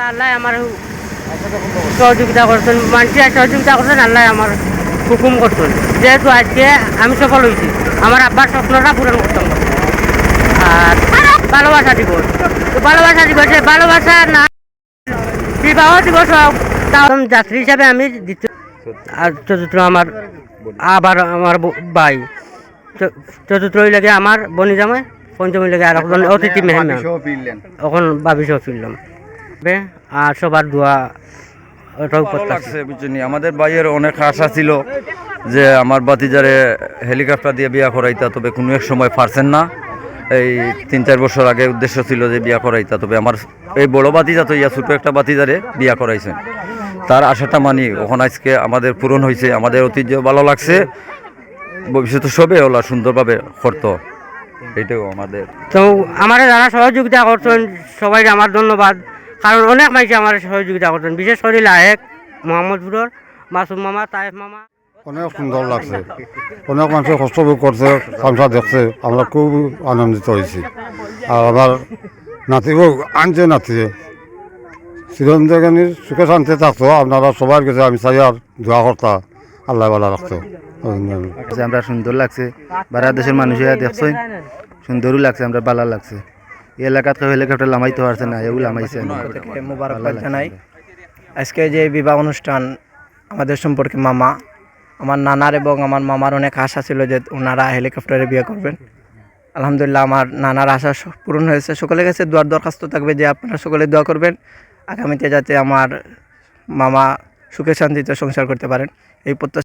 আল্লাহ আল্লাহ আমার সহযোগিতা করছেন, মানুষের সহযোগিতা করছেন, আল্লাহ আমার হুকুম করছেন। যেহেতু আজকে আমি সফল হয়েছি, আমার আব্বার স্বপ্নটা পূরণ করতাম। আর ভালোবাসা দিবস, তো ভালোবাসা দিবসে ভালোবাসা না বিবাহ দিবস যাত্রী হিসাবে আমি দিতে। আর চতুর্থ আমার আবার আমার ভাই, চতুর্থ লাগে আমার বনি জামাই, পঞ্চমী লাগে আর এখন অতিথি মেহমান, এখন ভাবি সহ ফিরলাম। আর সবার দোয়া ভালো লাগছে বুঝছেন। আমাদের ভাইয়ের অনেক আশা ছিল যে আমার বাতিজারে হেলিকপ্টার দিয়ে বিয়া করাইতা, তবে কোনো এক সময় পারছেন না। এই 3-4 বছর আগে উদ্দেশ্য ছিল যে বিয়া করাইতা, তবে আমার এই বড় বাতিজা তো ইয়া ছোটো একটা বাতিজারে বিয়া করাইছেন। তার আশাটা মানি ওখান আজকে আমাদের পূরণ হয়েছে। আমাদের ঐতিহ্য ভালো লাগছে, ভবিষ্যতে সবে ওলা সুন্দরভাবে করতো, এইটাও আমাদের। তো আমার যারা সহযোগিতা করছেন সবাই আমার ধন্যবাদ, কারণ অনেক মানুষ আমার সহযোগিতা করছেন, বিশেষ করে লায়েক মোহাম্মদপুরের মাসুম মামা, তায়েফ মামা। অনেক সুন্দর লাগছে, অনেক মানুষ কষ্ট করছে, তামসা দেখছে, আমরা খুব আনন্দিত হয়েছি। আর আমার নাতিও আনছে, নাতিয়ে চিরঞ্জীবনীর সুখে শান্তি থাকতো। আপনারা সবার কাছে আমি চাই আর দোয়া করতা আল্লাহ ভালো রাখতো। আমরা সুন্দর লাগছে, বারা দেশের মানুষেরা দেখছেন, সুন্দরও লাগছে, আমরা ভালো লাগছে। এই এলাকাত কেউ হেলিকপ্টার লামাইতে পারছে না, এও লামাইছে। মোবারকবাদ জানাই। আজকে যে বিবাহ অনুষ্ঠান, আমাদের সম্পর্কে মামা, আমার নানার এবং আমার মামার অনেক আশা ছিল যে ওনারা হেলিকপ্টারে বিয়ে করবেন। আলহামদুলিল্লাহ আমার নানার আশা পূরণ হয়েছে। সকলের কাছে দোয়ার দরখাস্ত থাকবে যে আপনারা সকলে দোয়া করবেন আগামীতে যাতে আমার মামা সুখে শান্তিতে সংসার করতে পারেন, এই প্রত্যাশা।